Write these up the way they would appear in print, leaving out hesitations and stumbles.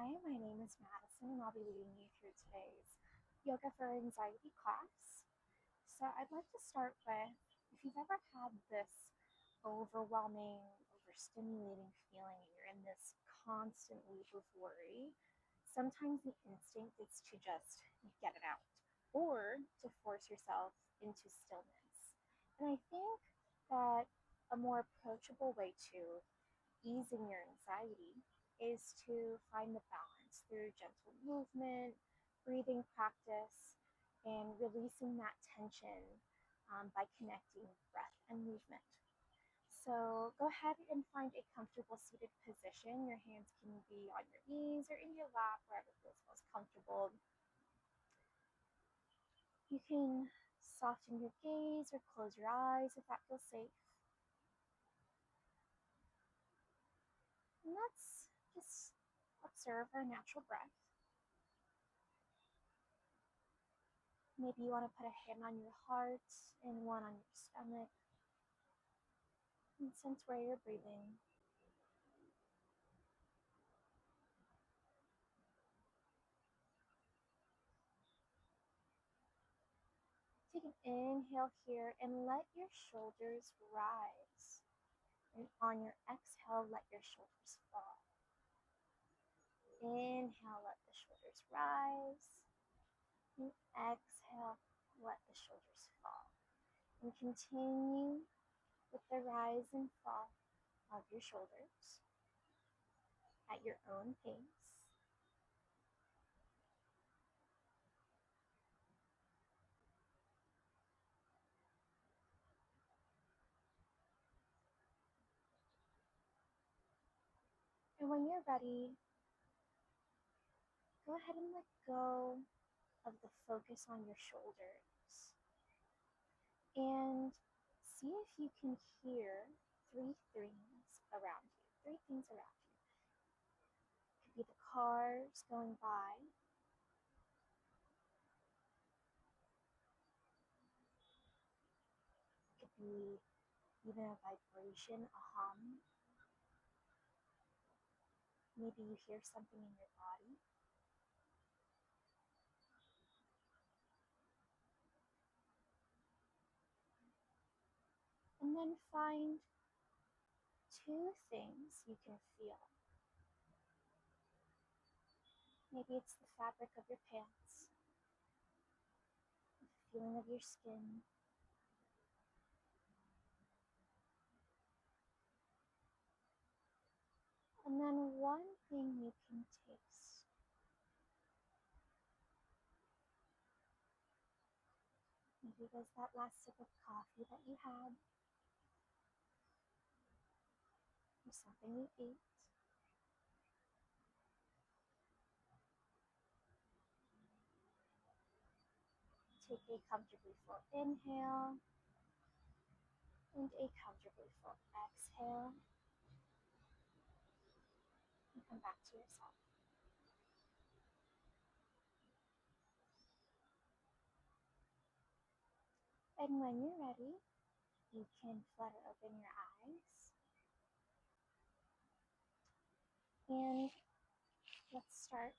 Hi, my name is Madison, and I'll be leading you through today's Yoga for Anxiety class. So, I'd like to start with if you've ever had this overwhelming, overstimulating feeling, and you're in this constant loop of worry, sometimes the instinct is to just get it out or to force yourself into stillness. And I think that a more approachable way to easing your anxiety is to find the balance through gentle movement, breathing practice, and releasing that tension by connecting breath and movement. So go ahead and find a comfortable seated position. Your hands can be on your knees or in your lap, wherever feels most comfortable. You can soften your gaze or close your eyes if that feels safe. And let's just observe our natural breath. Maybe you want to put a hand on your heart and one on your stomach and sense where you're breathing. Take an inhale here and let your shoulders rise. And on your exhale, let your shoulders fall. Inhale, let the shoulders rise. And exhale, let the shoulders fall. And continue with the rise and fall of your shoulders at your own pace. And when you're ready, go ahead and let go of the focus on your shoulders and see if you can hear three things around you. Three things around you. It could be the cars going by. It could be even a vibration, a hum. Maybe you hear something in your body. And then find two things you can feel. Maybe it's the fabric of your pants, the feeling of your skin, and then one thing you can taste. Maybe it was that last sip of coffee that you had, or something you ate. Take a comfortably full inhale and a comfortably full exhale, and come back to yourself. And when you're ready, you can flutter open your eyes. And let's start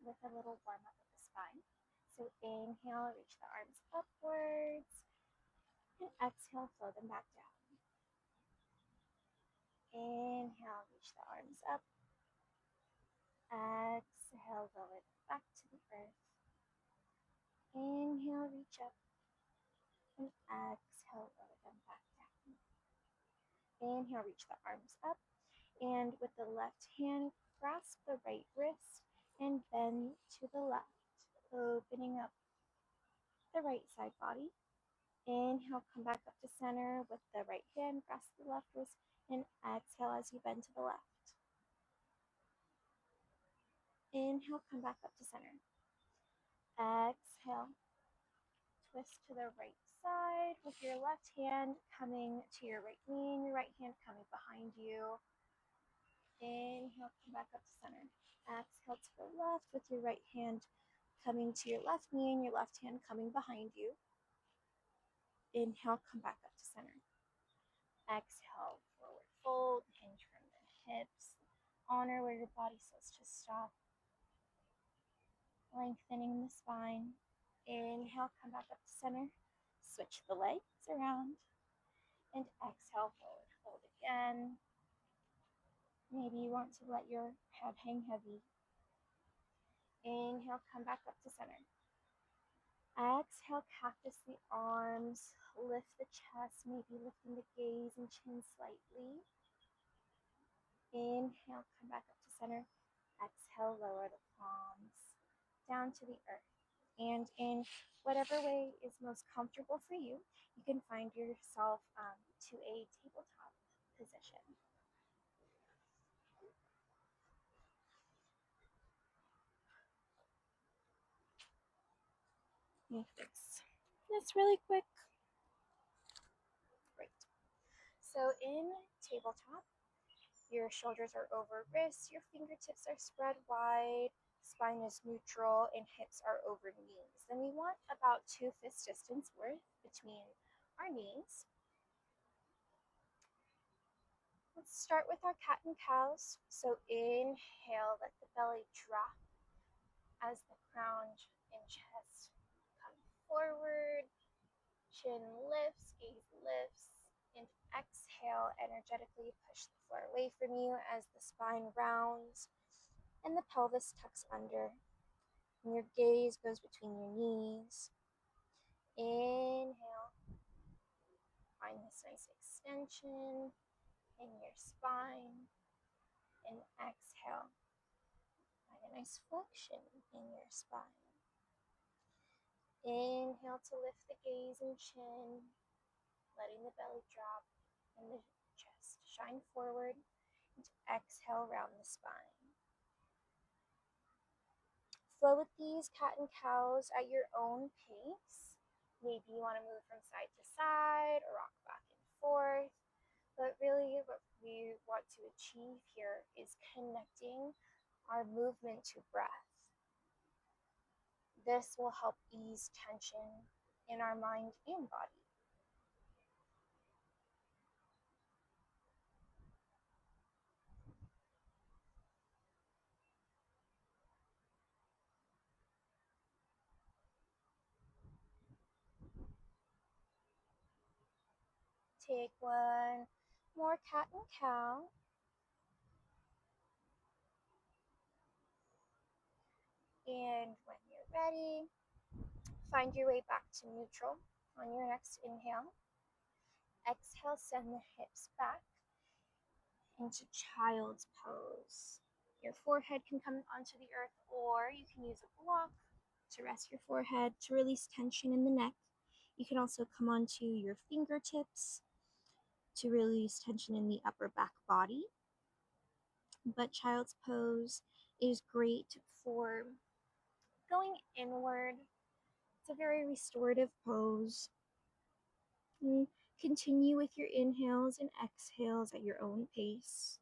with a little warm up of the spine. So inhale, reach the arms upwards, and exhale, flow them back down. Inhale, reach the arms up. Exhale, lower them back to the earth. Inhale, reach up. And exhale, lower them back down. Inhale, reach the arms up. And with the left hand, grasp the right wrist and bend to the left, opening up the right side body. Inhale, come back up to center with the right hand, grasp the left wrist, and exhale as you bend to the left. Inhale, come back up to center. Exhale, twist to the right side with your left hand coming to your right knee and your right hand coming behind you. Inhale, come back up to center. Exhale to the left with your right hand coming to your left knee and your left hand coming behind you. Inhale, come back up to center. Exhale, forward fold, hinge from the hips. Honor where your body says to stop. lengthening the spine. Inhale, come back up to center. Switch the legs around. And exhale, forward fold again. Maybe you want to let your head hang heavy. Inhale, come back up to center. Exhale, cactus the arms, lift the chest, maybe lifting the gaze and chin slightly. Inhale, come back up to center. Exhale, lower the palms down to the earth. And in whatever way is most comfortable for you, you can find yourself to a tabletop position. Let me fix this really quick. Great. So in tabletop, your shoulders are over wrists, your fingertips are spread wide, spine is neutral, and hips are over knees. Then we want about 2 fist distance worth between our knees. Let's start with our cat and cows. So inhale, let the belly drop as the crown and chest come forward, chin lifts, gaze lifts, and exhale, energetically push the floor away from you as the spine rounds and the pelvis tucks under. And your gaze goes between your knees. Inhale, find this nice extension in your spine. And exhale, find a nice flexion in your spine. Inhale to lift the gaze and chin, letting the belly drop and the chest shine forward. And exhale, round the spine. Flow with these cat and cows at your own pace. Maybe you want to move from side to side or rock back and forth. But really what we want to achieve here is connecting our movement to breath. This will help ease tension in our mind and body. Take one more cat and cow. And when you're ready, find your way back to neutral on your next inhale. Exhale, send the hips back into child's pose. Your forehead can come onto the earth, or you can use a block to rest your forehead to release tension in the neck. You can also come onto your fingertips to release tension in the upper back body. But child's pose is great for going inward. It's a very restorative pose. And continue with your inhales and exhales at your own pace.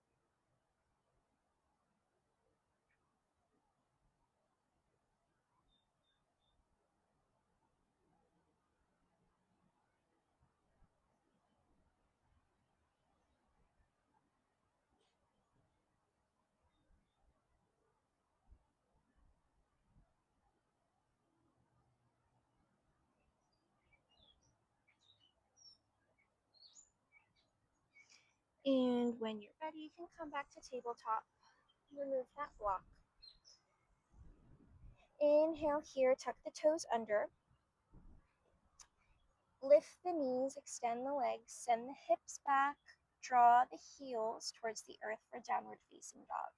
And when you're ready, you can come back to tabletop. Remove that block. Inhale here, tuck the toes under. Lift the knees, extend the legs, send the hips back, draw the heels towards the earth for downward facing dog.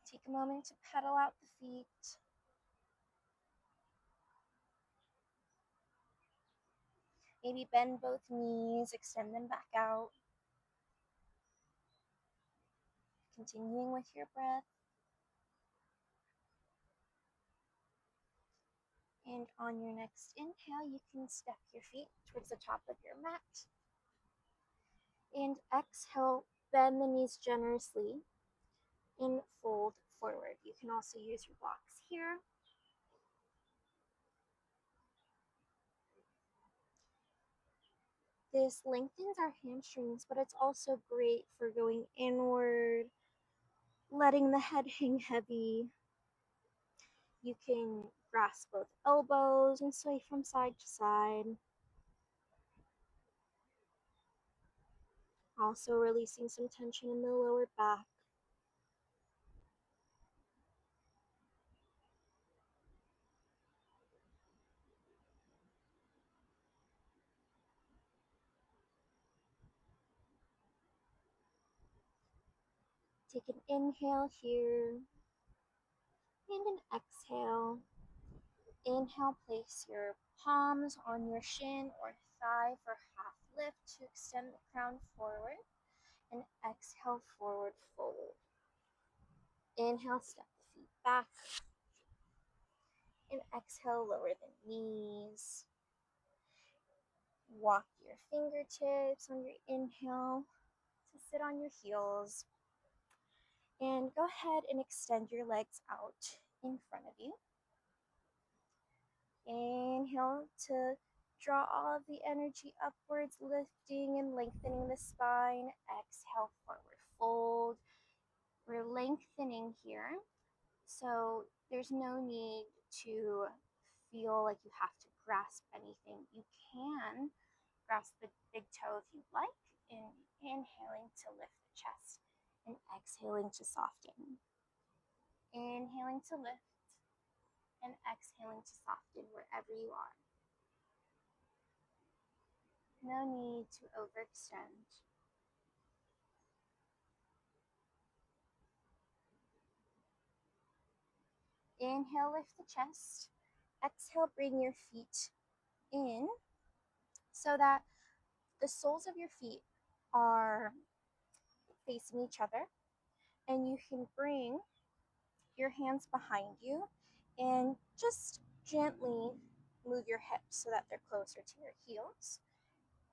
Take a moment to pedal out the feet. Maybe bend both knees, extend them back out. Continuing with your breath. And on your next inhale, you can step your feet towards the top of your mat. And exhale, bend the knees generously and fold forward. You can also use your blocks here. This lengthens our hamstrings, but it's also great for going inward, letting the head hang heavy. You can grasp both elbows and sway from side to side, also releasing some tension in the lower back. Take an inhale here and an exhale. Inhale, place your palms on your shin or thigh for half lift to extend the crown forward. And exhale, forward fold. Inhale, step the feet back. And exhale, lower the knees. Walk your fingertips on your inhale to sit on your heels. And go ahead and extend your legs out in front of you. Inhale to draw all of the energy upwards, lifting and lengthening the spine. Exhale, forward fold. We're lengthening here, so there's no need to feel like you have to grasp anything. You can grasp the big toe if you'd like, and inhaling to lift the chest and exhaling to soften. Inhaling to lift and exhaling to soften wherever you are. No need to overextend. Inhale, lift the chest. Exhale, bring your feet in so that the soles of your feet are facing each other, and you can bring your hands behind you and just gently move your hips so that they're closer to your heels.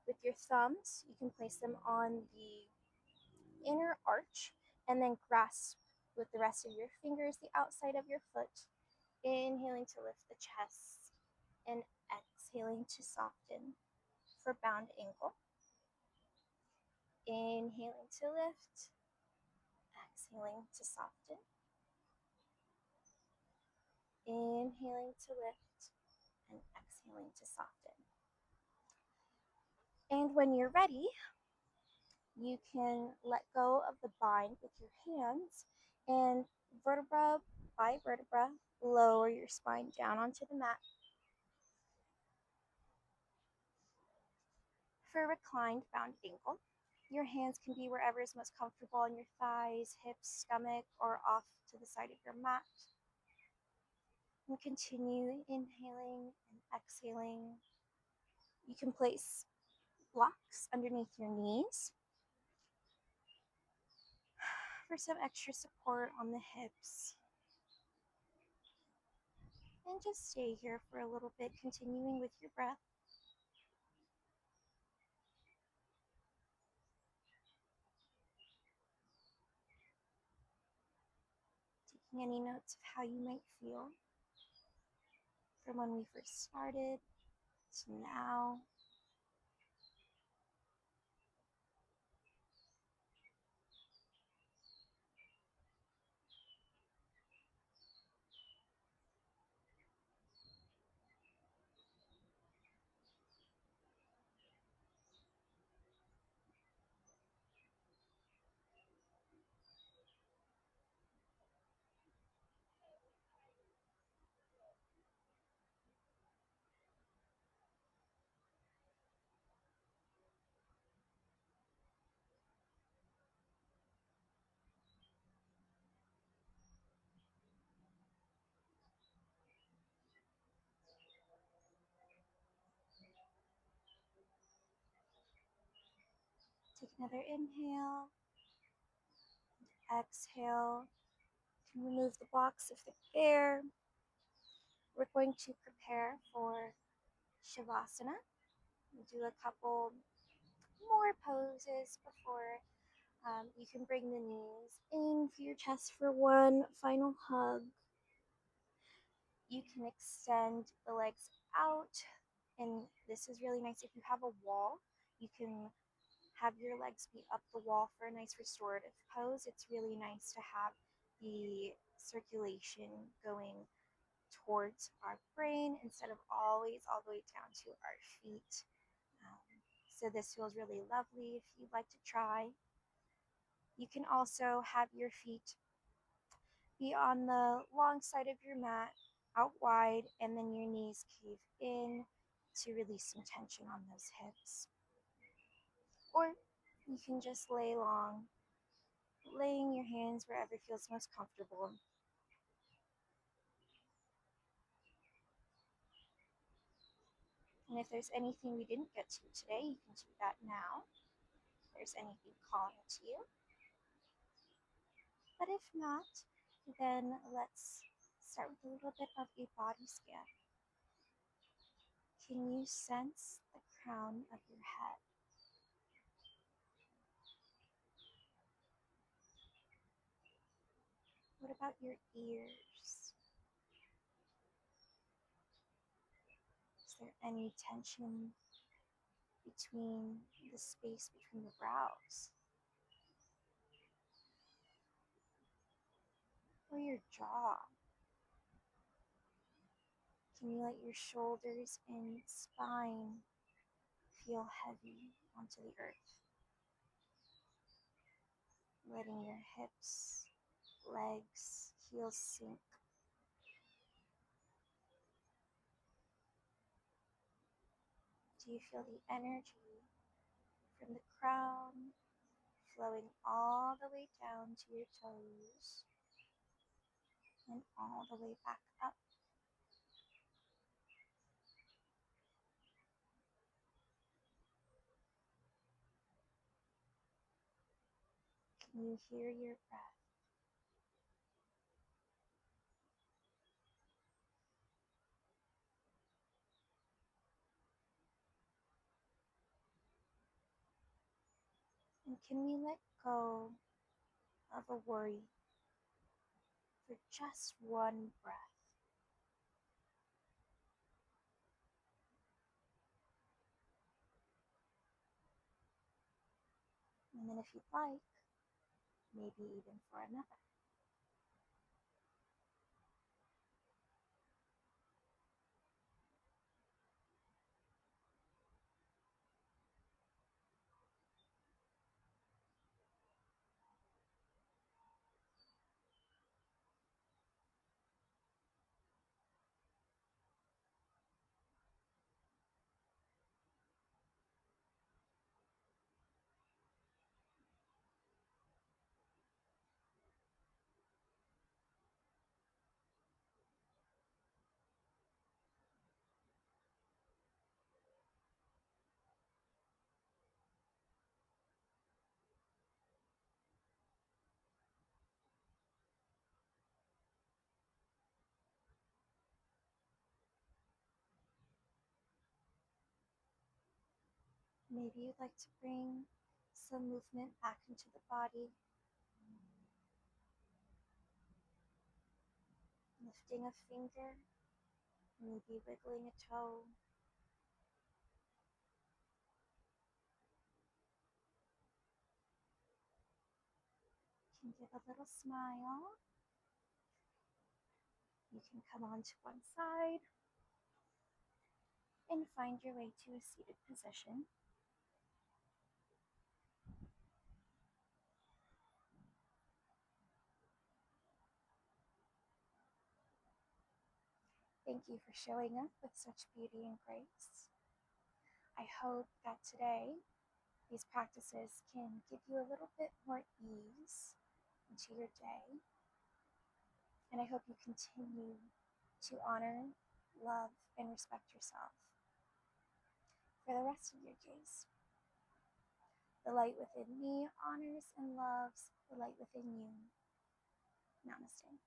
With your thumbs, you can place them on the inner arch and then grasp with the rest of your fingers the outside of your foot. Inhaling to lift the chest and exhaling to soften for bound ankle. Inhaling to lift, exhaling to soften. Inhaling to lift and exhaling to soften. And when you're ready, you can let go of the bind with your hands and vertebra by vertebra, lower your spine down onto the mat. For reclined bound ankle, your hands can be wherever is most comfortable on your thighs, hips, stomach, or off to the side of your mat. And continue inhaling and exhaling. You can place blocks underneath your knees for some extra support on the hips. And just stay here for a little bit, continuing with your breath. Taking any notes of how you might feel from when we first started to now. Take another inhale, exhale. You can remove the blocks if they're there. We're going to prepare for Shavasana. We'll do a couple more poses before you can bring the knees in for your chest for one final hug. You can extend the legs out, and this is really nice. If you have a wall, you can have your legs be up the wall for a nice restorative pose. It's really nice to have the circulation going towards our brain instead of always all the way down to our feet. So this feels really lovely if you'd like to try. You can also have your feet be on the long side of your mat, out wide, and then your knees cave in to release some tension on those hips. Or you can just lay long, laying your hands wherever feels most comfortable. And if there's anything we didn't get to today, you can do that now. If there's anything calling to you. But if not, then let's start with a little bit of a body scan. Can you sense the crown of your head? What about your ears? Is there any tension between the space between the brows? Or your jaw? Can you let your shoulders and spine feel heavy onto the earth? Letting your hips, legs, heels sink. Do you feel the energy from the crown flowing all the way down to your toes and all the way back up? Can you hear your breath? And can we let go of a worry for just one breath? And then if you'd like, maybe even for another. Maybe you'd like to bring some movement back into the body, lifting a finger, maybe wiggling a toe. You can give a little smile. You can come onto one side and find your way to a seated position. Thank you for showing up with such beauty and grace. I hope that today these practices can give you a little bit more ease into your day. And I hope you continue to honor, love, and respect yourself for the rest of your days. The light within me honors and loves the light within you. Namaste.